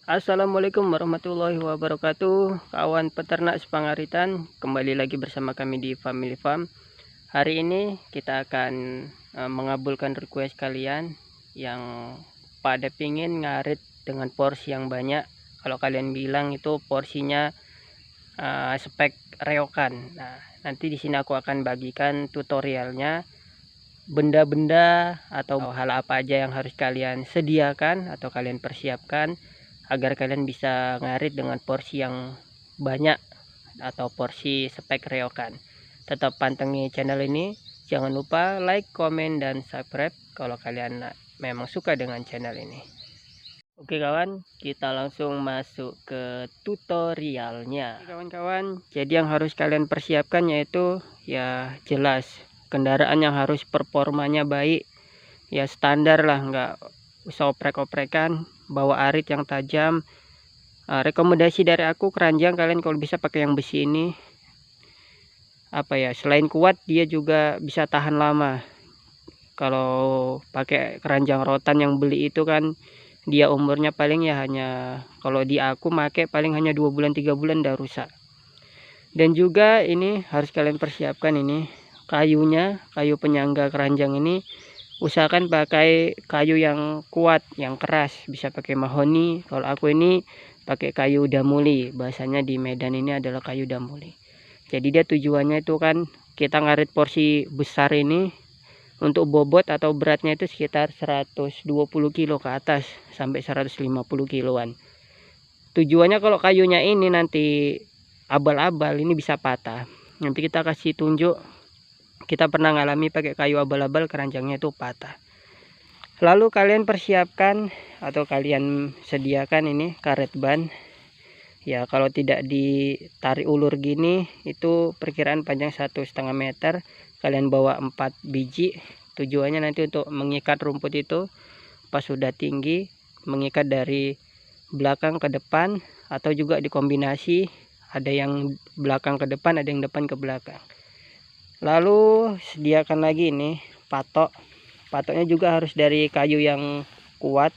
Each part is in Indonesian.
Assalamualaikum warahmatullahi wabarakatuh, kawan peternak Sepangaritan. Kembali lagi bersama kami di Family Farm. Hari ini kita akan mengabulkan request kalian yang pada pingin ngarit dengan porsi yang banyak. Kalau kalian bilang itu porsinya spek reokan. Nah, nanti di sini aku akan bagikan tutorialnya, benda-benda atau hal apa aja yang harus kalian sediakan atau kalian persiapkan agar kalian bisa ngarit dengan porsi yang banyak atau porsi spek reokan. Tetap pantengi channel ini, jangan lupa like, komen, dan subscribe kalau kalian memang suka dengan channel ini. Oke kawan, kita langsung masuk ke tutorialnya. Kawan-kawan, jadi yang harus kalian persiapkan yaitu ya jelas kendaraan yang harus performanya baik, ya standar lah, nggak usah oprek-oprekan, bawa arit yang tajam. Rekomendasi dari aku, keranjang kalian kalau bisa pakai yang besi ini, selain kuat dia juga bisa tahan lama. Kalau pakai keranjang rotan yang beli itu kan dia umurnya paling ya hanya, kalau di aku pakai paling hanya 2 bulan 3 bulan udah rusak. Dan juga ini harus kalian persiapkan ini kayunya, kayu penyangga keranjang ini usahakan pakai kayu yang kuat, yang keras, bisa pakai mahoni. Kalau aku ini pakai kayu damuli, bahasanya di Medan ini adalah kayu damuli. Jadi dia tujuannya itu kan kita ngarit porsi besar ini, untuk bobot atau beratnya itu sekitar 120 kilo ke atas sampai 150 kiloan. Tujuannya kalau kayunya ini nanti abal-abal, ini bisa patah. Nanti kita kasih tunjuk, kita pernah ngalami pakai kayu abal-abal, keranjangnya itu patah. Lalu kalian persiapkan atau kalian sediakan ini karet ban. Ya kalau tidak ditarik ulur gini, itu perkiraan panjang 1,5 meter. Kalian bawa 4 biji. Tujuannya nanti untuk mengikat rumput itu pas sudah tinggi, mengikat dari belakang ke depan, atau juga dikombinasi, ada yang belakang ke depan, ada yang depan ke belakang. Lalu sediakan lagi ini patok. Patoknya juga harus dari kayu yang kuat.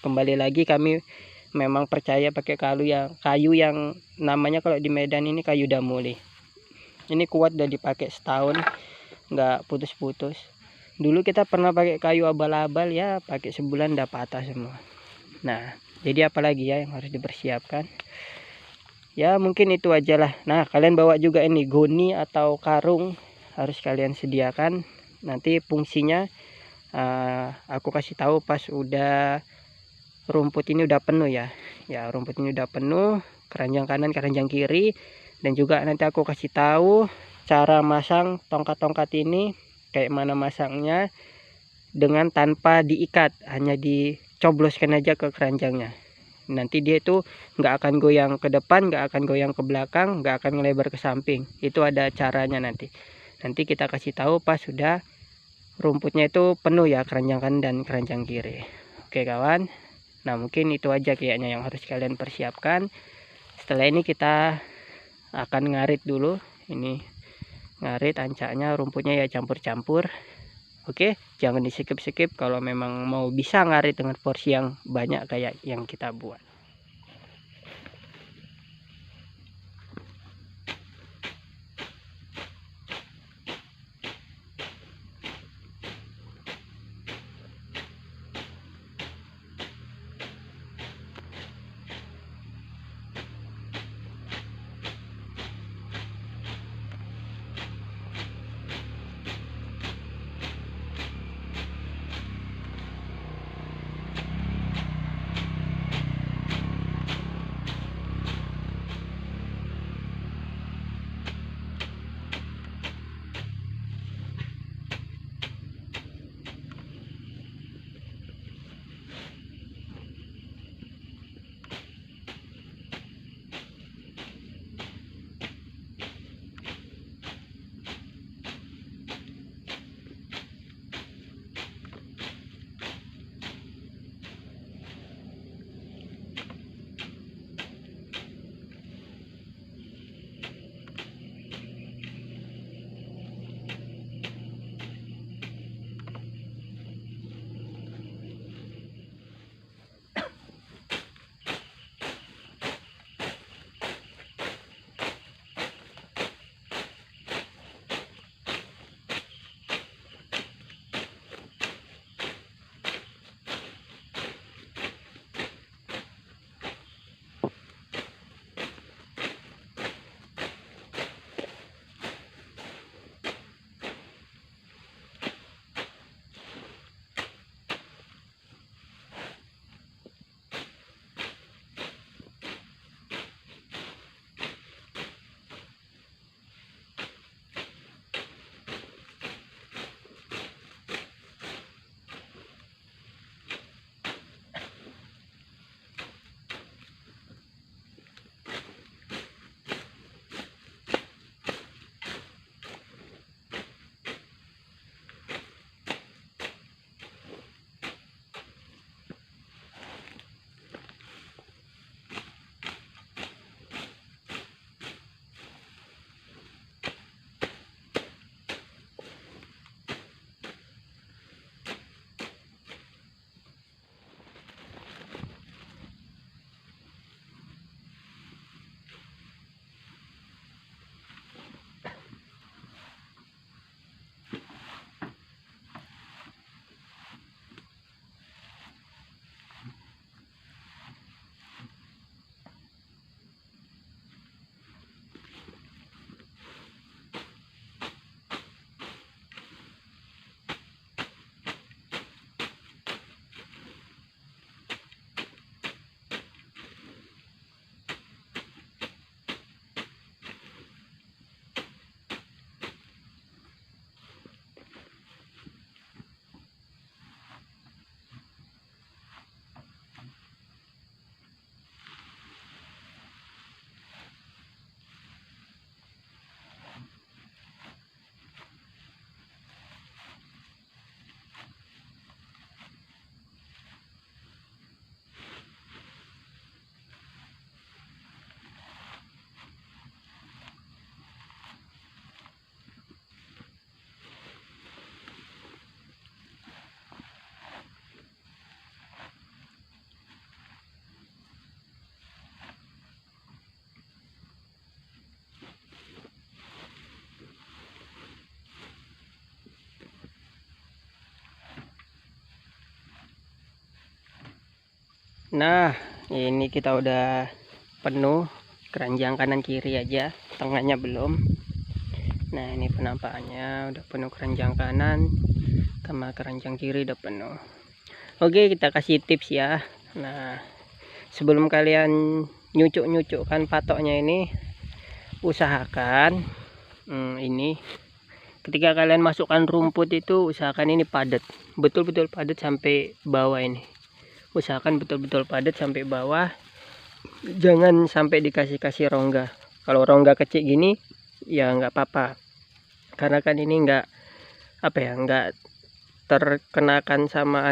Kembali lagi kami memang percaya pakai kayu yang namanya kalau di Medan ini kayu damuli. Ini kuat, dan dipakai setahun nggak putus-putus. Dulu kita pernah pakai kayu abal-abal, ya pakai sebulan udah patah semua. Nah, jadi apalagi ya yang harus dipersiapkan? Ya mungkin itu aja lah. Nah, kalian bawa juga ini goni atau karung, harus kalian sediakan. Nanti fungsinya aku kasih tahu pas udah rumput ini udah penuh ya. Ya rumput ini udah penuh, keranjang kanan, keranjang kiri. Dan juga nanti aku kasih tahu cara masang tongkat-tongkat ini, kayak mana masangnya dengan tanpa diikat, hanya dicobloskan aja ke keranjangnya. Nanti dia itu nggak akan goyang ke depan, nggak akan goyang ke belakang, nggak akan ngelebar ke samping. Itu ada caranya nanti. Nanti kita kasih tahu pas sudah rumputnya itu penuh ya, keranjang kanan dan keranjang kiri. Oke kawan. Nah mungkin itu aja kayaknya yang harus kalian persiapkan. Setelah ini kita akan ngarit dulu. Ini ngarit ancaknya, rumputnya ya campur-campur. Oke, jangan di skip-skip kalau memang mau bisa ngarit dengan porsi yang banyak kayak yang kita buat. Nah, ini kita udah penuh keranjang kanan kiri aja, tengahnya belum. Nah, ini penampakannya udah penuh keranjang kanan sama keranjang kiri udah penuh. Oke, kita kasih tips ya. Nah, sebelum kalian nyucuk-nyucukkan patoknya ini, usahakan ini ketika kalian masukkan rumput itu usahakan ini padat, betul-betul padat sampai bawah ini. Usahakan betul-betul padat sampai bawah, jangan sampai dikasih rongga. Kalau rongga kecil gini ya nggak apa-apa, karena kan ini nggak apa ya, nggak terkenakan sama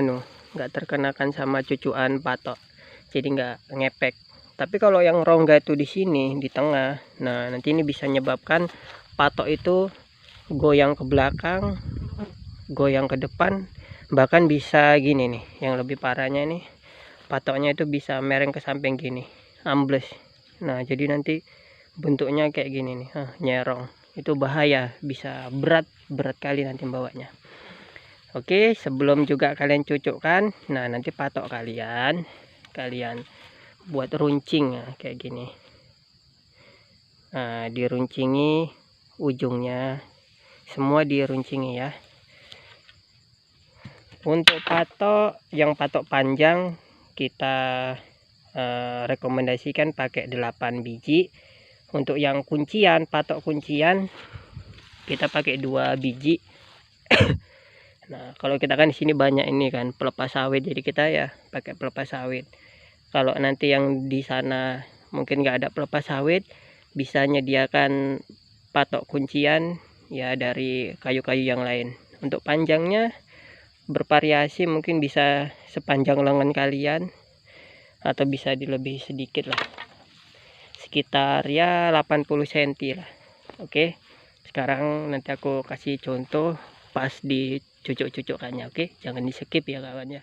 nggak terkenakan sama cucuan patok, jadi nggak ngepek. Tapi kalau yang rongga itu di sini di tengah, nah nanti ini bisa menyebabkan patok itu goyang ke belakang, goyang ke depan, bahkan bisa gini nih. Yang lebih parahnya nih, patoknya itu bisa mereng ke samping gini, ambles. Nah jadi nanti bentuknya kayak gini nih, nyerong. Itu bahaya, bisa berat kali nanti bawanya. Oke, sebelum juga kalian cucukkan, nah nanti patok kalian buat runcing ya, kayak gini. Nah diruncingi ujungnya, semua diruncingi ya. Untuk patok yang patok panjang kita rekomendasikan pakai 8 biji. Untuk yang kuncian, patok kuncian kita pakai 2 biji. Nah kalau kita kan di sini banyak ini kan pelepas sawit, jadi kita ya pakai pelepas sawit. Kalau nanti yang di sana mungkin nggak ada pelepas sawit, bisa menyediakan patok kuncian ya dari kayu-kayu yang lain. Untuk panjangnya bervariasi, mungkin bisa sepanjang lengan kalian atau bisa dilebih sedikit lah, sekitar ya 80 cm lah. Oke, sekarang nanti aku kasih contoh pas dicucuk-cucukkannya. Oke, jangan di skip ya kawan ya.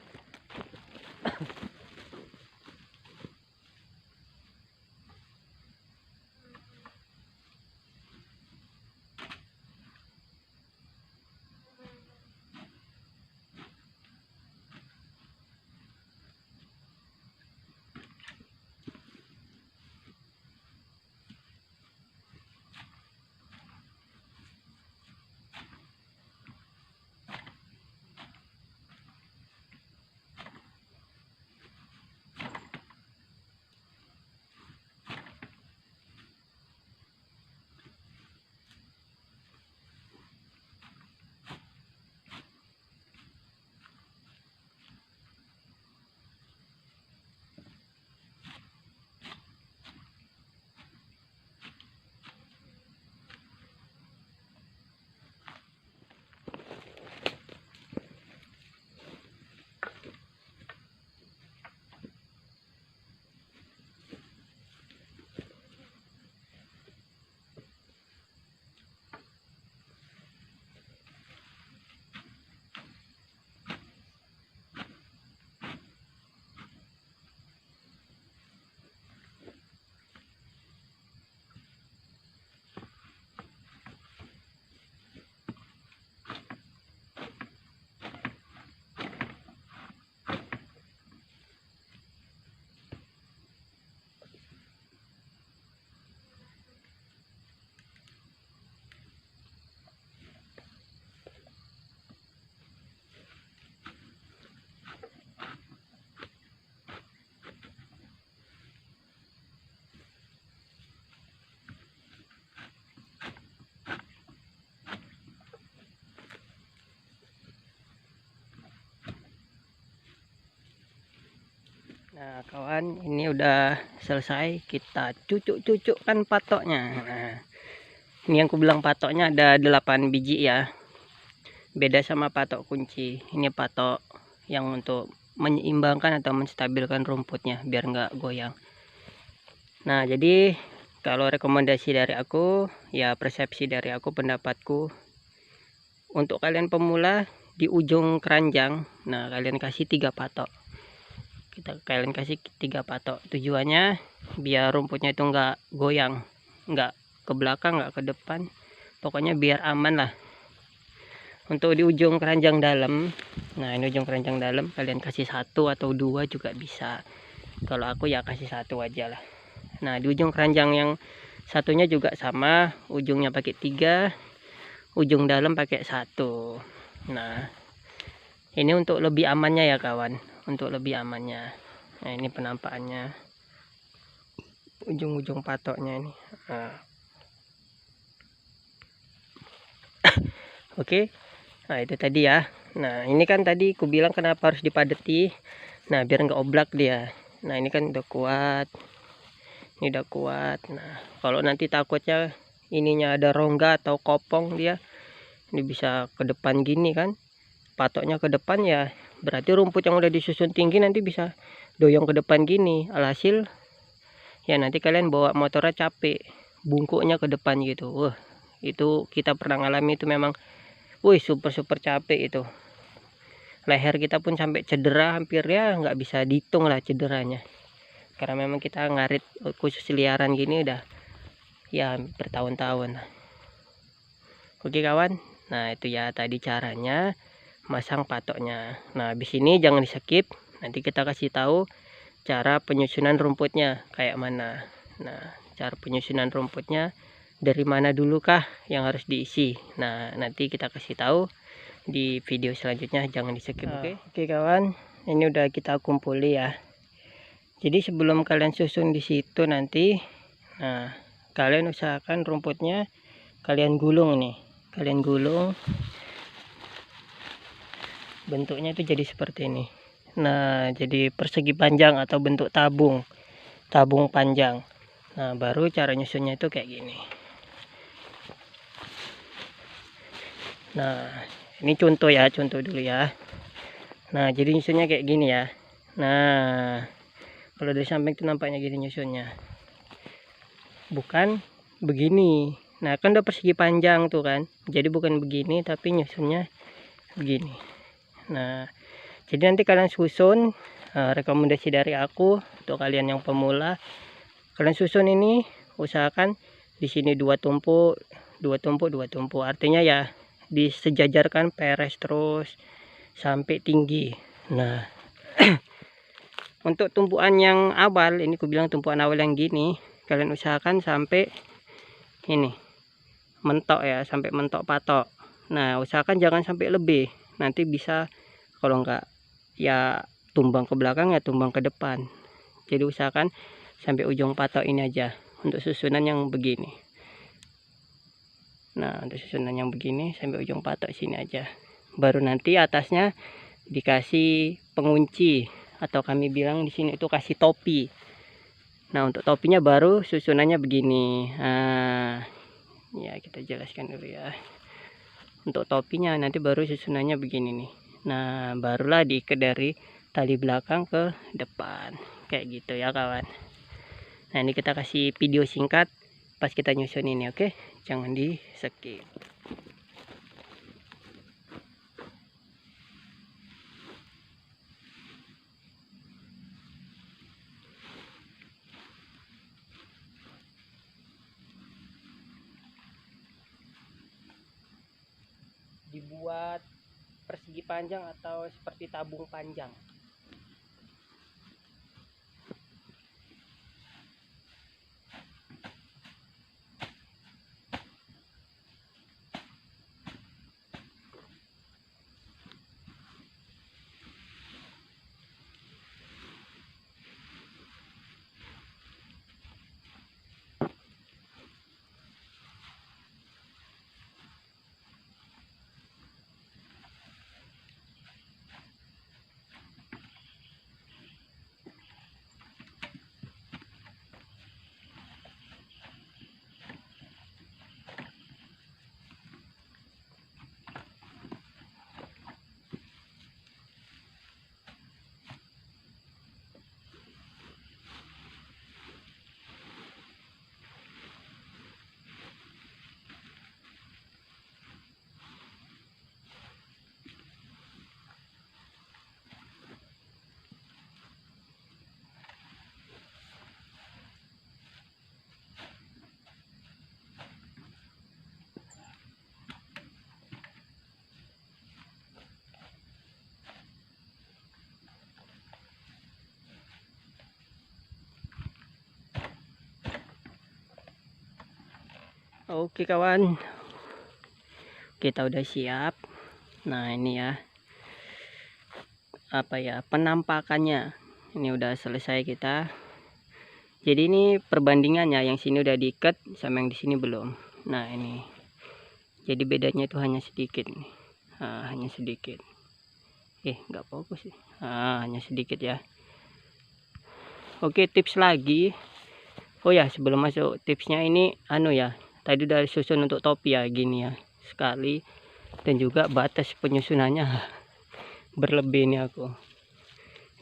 Nah kawan, ini udah selesai, kita cucuk-cucukkan patoknya. Nah, ini yang aku bilang patoknya ada 8 biji ya, beda sama patok kunci. Ini patok yang untuk menyeimbangkan atau menstabilkan rumputnya biar nggak goyang. Nah jadi kalau rekomendasi dari aku ya, persepsi dari aku, pendapatku, untuk kalian pemula di ujung keranjang, nah kalian kasih 3 patok. Kalian kasih 3 patok, tujuannya biar rumputnya itu nggak goyang, nggak ke belakang, nggak ke depan, pokoknya biar aman lah. Untuk di ujung keranjang dalam, nah ini ujung keranjang dalam, kalian kasih 1 atau 2 juga bisa. Kalau aku ya kasih satu aja lah. Nah, di ujung keranjang yang satunya juga sama, ujungnya pakai 3, ujung dalam pakai 1. Nah, ini untuk lebih amannya ya kawan, untuk lebih amannya. Nah, ini penampakannya, ujung-ujung patoknya ini. Nah. Oke. Nah, itu tadi ya. Nah, ini kan tadi aku bilang kenapa harus dipadeti. Nah, biar nggak oblak dia. Nah, ini kan udah kuat. Ini udah kuat. Nah, kalau nanti takutnya ininya ada rongga atau kopong dia, ini bisa ke depan gini kan. Patoknya ke depan ya, berarti rumput yang udah disusun tinggi nanti bisa doyong ke depan gini. Alhasil ya nanti kalian bawa motornya capek, bungkuknya ke depan gitu. Wah, itu kita pernah ngalami itu memang. Wih, super capek itu. Leher kita pun sampai cedera, hampir ya nggak bisa dihitung lah cederanya. Karena memang kita ngarit khusus liaran gini udah ya bertahun-tahun. Oke kawan, nah itu ya tadi caranya masang patoknya. Nah habis ini jangan di skip, nanti kita kasih tahu cara penyusunan rumputnya kayak mana. Nah, cara penyusunan rumputnya dari mana dulu kah yang harus diisi. Nah, nanti kita kasih tahu di video selanjutnya, jangan di skip. Oke kawan, ini udah kita kumpuli ya. Jadi sebelum kalian susun di situ nanti, nah kalian usahakan rumputnya kalian gulung nih, kalian gulung bentuknya itu jadi seperti ini. Nah, jadi persegi panjang atau bentuk tabung panjang. Nah, baru cara nyusunnya itu kayak gini. Nah, ini contoh ya, contoh dulu ya. Nah, jadi nyusunnya kayak gini ya. Nah, kalau dari samping itu nampaknya gini nyusunnya, bukan begini. Nah, kan udah persegi panjang tuh kan, jadi bukan begini tapi nyusunnya begini. Nah, jadi nanti kalian susun, rekomendasi dari aku untuk kalian yang pemula, kalian susun ini usahakan di sini 2 tumpuk, artinya ya disejajarkan peres terus sampai tinggi. Nah, untuk tumpuan yang awal, ini aku bilang tumpuan awal yang gini, kalian usahakan sampai ini mentok ya, sampai mentok patok. Nah, usahakan jangan sampai lebih, nanti bisa kalau enggak ya tumbang ke belakang ya tumbang ke depan. Jadi usahakan sampai ujung patok ini aja untuk susunan yang begini. Nah, untuk susunan yang begini sampai ujung patok sini aja. Baru nanti atasnya dikasih pengunci, atau kami bilang di sini itu kasih topi. Nah, untuk topinya baru susunannya begini. Nah, ya kita jelaskan dulu ya. Untuk topinya nanti baru susunannya begini nih. Nah, barulah diikat dari tali belakang ke depan kayak gitu ya kawan. Nah, ini kita kasih video singkat pas kita nyusun ini, oke? Jangan di skip. Dibuat persegi panjang atau seperti tabung panjang. Oke kawan, kita udah siap. Nah ini ya, penampakannya. Ini udah selesai kita. Jadi ini perbandingannya, yang sini udah diikat sama yang di sini belum. Nah ini, jadi bedanya itu hanya sedikit nih. Hanya sedikit. Nggak fokus sih. Hanya sedikit ya. Oke, tips lagi. Oh ya, sebelum masuk tipsnya ini ya, tadi udah susun untuk topi ya, gini ya, sekali. Dan juga batas penyusunannya berlebih nih aku.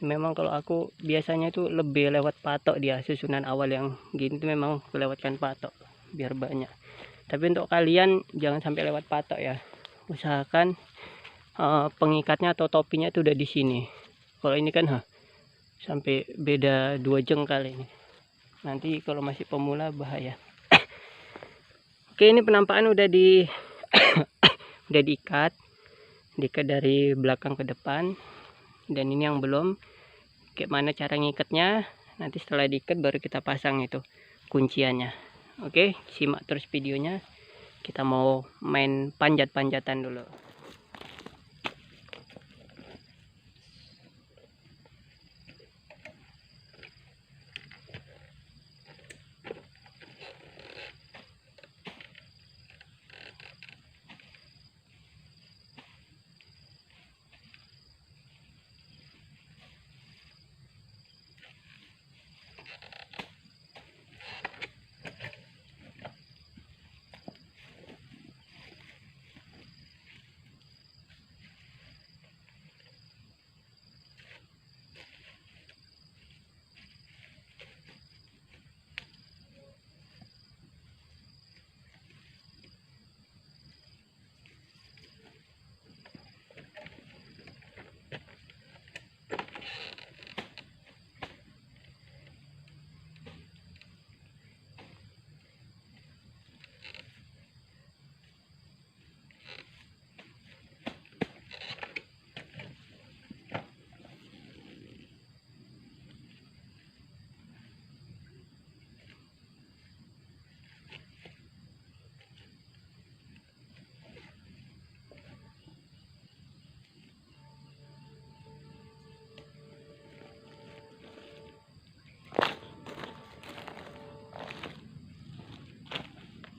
Memang kalau aku biasanya itu lebih lewat patok dia, susunan awal yang gini tuh memang lewatkan patok biar banyak. Tapi untuk kalian jangan sampai lewat patok ya. Usahakan pengikatnya atau topinya itu udah di sini. Kalau ini kan sampai beda 2 jengkal ini. Nanti kalau masih pemula bahaya. Oke, ini penampakan udah udah diikat dari belakang ke depan. Dan ini yang belum. Kayak mana cara ngikatnya, nanti setelah diikat baru kita pasang itu kunciannya. Oke, simak terus videonya. Kita mau main panjat-panjatan dulu.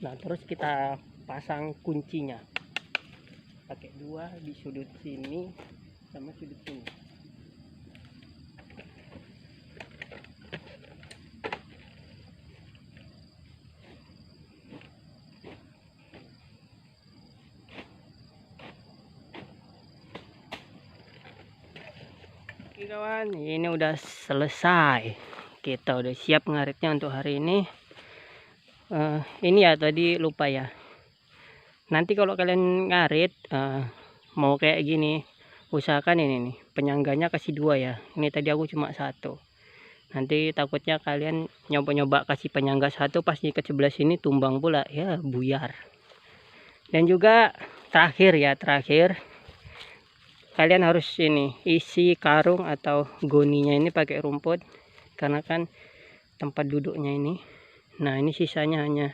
Nah, terus kita pasang kuncinya. Pakai 2 di sudut sini sama sudut sini. Oke kawan, ini udah selesai. Kita udah siap ngaritnya untuk hari ini. Ini ya, tadi lupa ya. Nanti kalau kalian ngarit mau kayak gini, usahakan ini nih penyangganya kasih 2 ya. Ini tadi aku cuma 1. Nanti takutnya kalian nyoba-nyoba kasih penyangga 1, pas ke sebelah sini tumbang pula ya, buyar. Dan juga terakhir kalian harus ini isi karung atau goninya ini pakai rumput, karena kan tempat duduknya ini. Nah ini sisanya hanya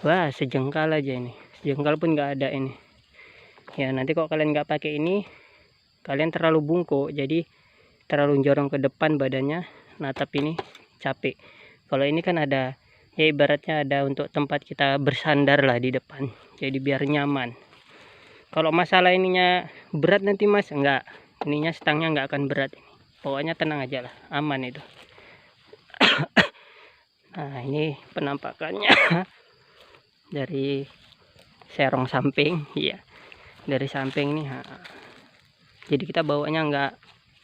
sejengkal aja, ini sejengkal pun nggak ada ini ya. Nanti kalau kalian nggak pakai ini, kalian terlalu bungkuk, jadi terlalu jorong ke depan badannya. Nah tapi ini capek. Kalau ini kan ada ya, ibaratnya ada untuk tempat kita bersandar lah di depan, jadi biar nyaman. Kalau masalah ininya berat nanti mas, enggak, ininya stangnya nggak akan berat ini. Pokoknya tenang aja lah, aman itu. Nah ini penampakannya dari serong samping ya, dari samping nih. Jadi kita bawanya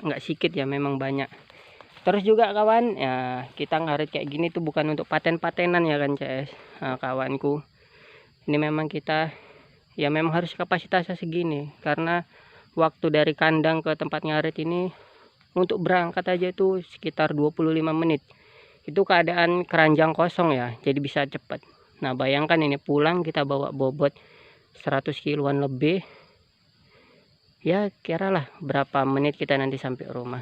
nggak sedikit ya, memang banyak. Terus juga kawan ya, kita ngarit kayak gini tuh bukan untuk paten-patenan ya kan CS. Nah, kawanku, ini memang kita ya memang harus kapasitasnya segini, karena waktu dari kandang ke tempat ngarit ini untuk berangkat aja itu sekitar 25 menit. Itu keadaan keranjang kosong ya, jadi bisa cepat. Nah bayangkan ini pulang kita bawa bobot 100 kiloan lebih ya, kiralah berapa menit kita nanti sampai rumah.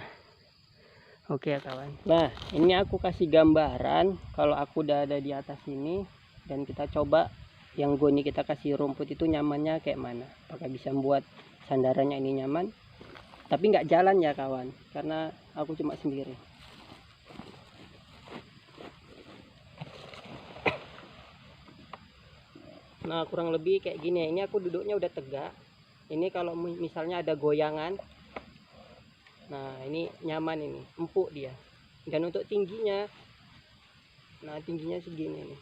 Oke ya kawan. Nah ini aku kasih gambaran kalau aku udah ada di atas ini. dan kita coba yang goni kita kasih rumput itu nyamannya kayak mana, apakah bisa membuat sandarannya ini nyaman. Tapi nggak jalan ya kawan, karena aku cuma sendiri. Nah kurang lebih kayak gini ya. Ini aku duduknya udah tegak. Ini kalau misalnya ada goyangan, nah ini nyaman, ini empuk dia. Dan untuk tingginya, nah tingginya segini nih.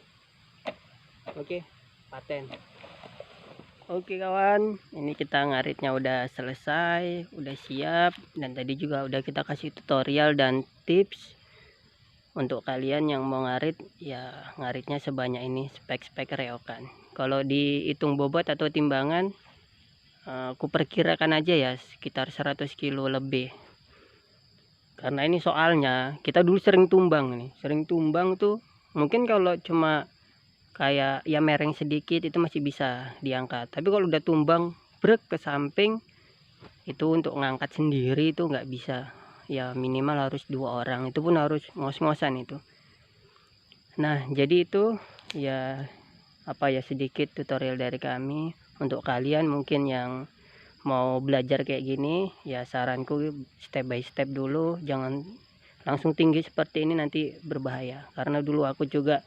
Oke, paten. Oke kawan, ini kita ngaritnya udah selesai, udah siap. Dan tadi juga udah kita kasih tutorial dan tips untuk kalian yang mau ngarit, ya ngaritnya sebanyak ini, spek-spek reokan. Kalau dihitung bobot atau timbangan, aku perkirakan aja ya sekitar 100 kilo lebih. Karena ini soalnya kita dulu sering tumbang nih, sering tumbang tuh. Mungkin kalau cuma kayak ya mereng sedikit itu masih bisa diangkat, tapi kalau udah tumbang brek ke samping, itu untuk ngangkat sendiri itu nggak bisa. Ya minimal harus 2 orang, itu pun harus ngos-ngosan itu. Nah jadi itu ya apa ya, sedikit tutorial dari kami untuk kalian mungkin yang mau belajar kayak gini. Ya saranku step by step dulu, jangan langsung tinggi seperti ini, nanti berbahaya. Karena dulu aku juga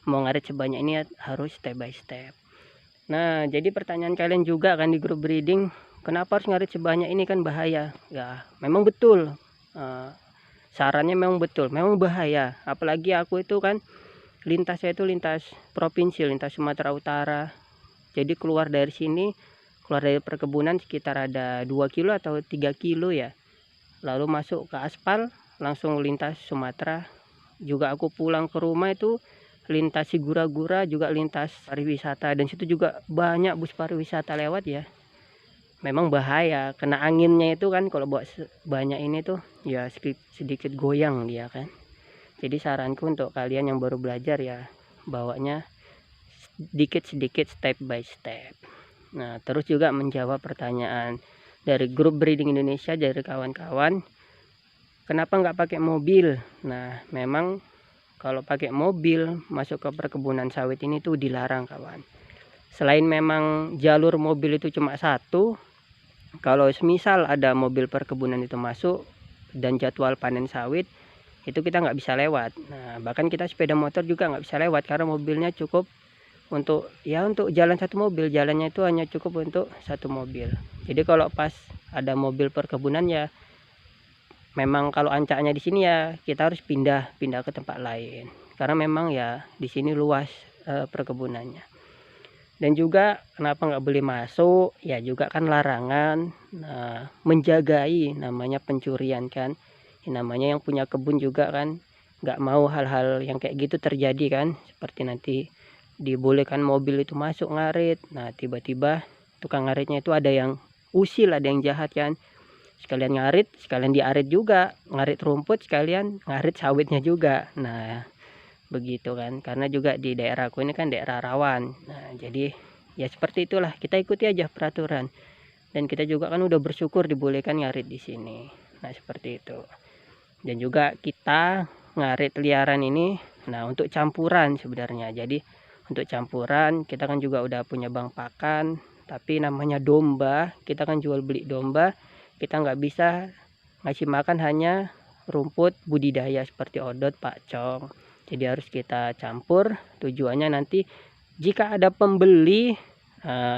mau ngarit sebanyak ini harus step by step. Nah jadi pertanyaan kalian juga kan di grup breeding, kenapa harus ngarit sebanyak ini, kan bahaya. Ya memang betul, sarannya memang betul, memang bahaya. Apalagi aku itu kan lintasnya itu lintas provinsi, lintas Sumatera Utara. Jadi keluar dari sini, keluar dari perkebunan sekitar ada 2 kilo atau 3 kilo ya, lalu masuk ke aspal langsung lintas Sumatera. Juga aku pulang ke rumah itu lintas Sigura-gura, juga lintas pariwisata, dan situ juga banyak bus pariwisata lewat ya. Memang bahaya, kena anginnya itu kan, kalau bawa banyak ini tuh ya sedikit goyang dia kan. Jadi saranku untuk kalian yang baru belajar ya bawanya sedikit-sedikit, step by step. Nah terus juga menjawab pertanyaan dari grup breeding Indonesia dari kawan-kawan, kenapa nggak pakai mobil. Nah memang kalau pakai mobil masuk ke perkebunan sawit ini tuh dilarang kawan. Selain memang jalur mobil itu cuma satu, kalau semisal ada mobil perkebunan itu masuk dan jadwal panen sawit, itu kita nggak bisa lewat. Nah bahkan kita sepeda motor juga nggak bisa lewat, karena mobilnya cukup untuk jalan satu mobil, jalannya itu hanya cukup untuk satu mobil. Jadi kalau pas ada mobil perkebunan ya memang kalau ancaknya di sini ya kita harus pindah ke tempat lain, karena memang ya di sini luas perkebunannya. Dan juga kenapa nggak boleh masuk ya, juga kan larangan. Nah menjagai, namanya pencurian kan, ya, namanya yang punya kebun juga kan nggak mau hal-hal yang kayak gitu terjadi kan, seperti nanti dibolehkan mobil itu masuk ngarit, nah tiba-tiba tukang ngaritnya itu ada yang usil, ada yang jahat kan, sekalian ngarit sekalian diarit juga, ngarit rumput sekalian ngarit sawitnya juga. Nah begitu kan, karena juga di daerahku ini kan daerah rawan. Nah jadi ya seperti itulah, kita ikuti aja peraturan, dan kita juga kan udah bersyukur dibolehkan ngarit di sini. Nah seperti itu. Dan juga kita ngarit liaran ini nah untuk campuran sebenarnya. Jadi untuk campuran kita kan juga udah punya bank pakan, tapi namanya domba, kita kan jual beli domba, kita nggak bisa ngasih makan hanya rumput budidaya seperti odot, pakcong. Jadi harus kita campur, tujuannya nanti jika ada pembeli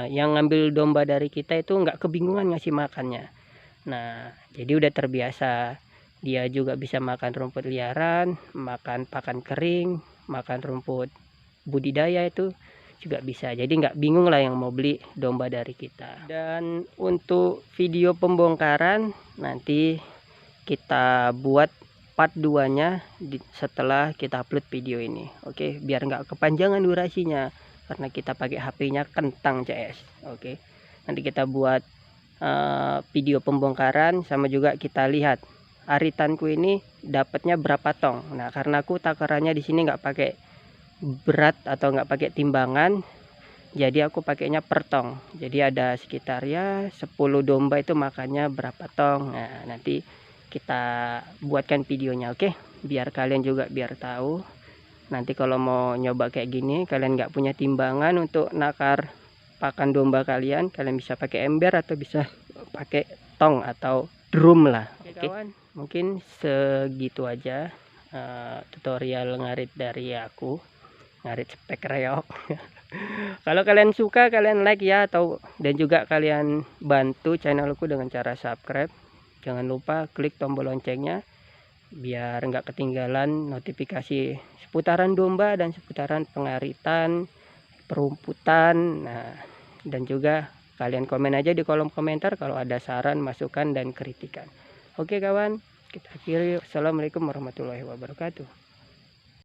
yang ngambil domba dari kita itu nggak kebingungan ngasih makannya. Nah jadi udah terbiasa, dia juga bisa makan rumput liaran, makan pakan kering, makan rumput budidaya itu juga bisa. Jadi nggak bingung lah yang mau beli domba dari kita. Dan untuk video pembongkaran nanti kita buat part 2 nya setelah kita upload video ini. Oke, biar nggak kepanjangan durasinya, karena kita pakai HP-nya kentang CS. Oke, nanti kita buat video pembongkaran, sama juga kita lihat aritanku ini dapatnya berapa tong. Nah karena aku takarannya di sini nggak pakai berat atau nggak pakai timbangan, jadi aku pakainya per tong. Jadi ada sekitar ya 10 domba itu makannya berapa tong. Nah nanti kita buatkan videonya, oke, biar kalian juga biar tahu. Nanti kalau mau nyoba kayak gini, kalian nggak punya timbangan untuk nakar pakan domba kalian bisa pakai ember atau bisa pakai tong atau drum lah. Oke kawan, mungkin segitu aja tutorial ngarit dari aku, ngarit spek reok. Kalau kalian suka, kalian like ya, dan juga kalian bantu channelku dengan cara subscribe. Jangan lupa klik tombol loncengnya biar nggak ketinggalan notifikasi seputaran domba dan seputaran pengaritan, perumputan. Nah, dan juga kalian komen aja di kolom komentar kalau ada saran, masukan, dan kritikan. Oke kawan, kita akhiri. Assalamualaikum warahmatullahi wabarakatuh.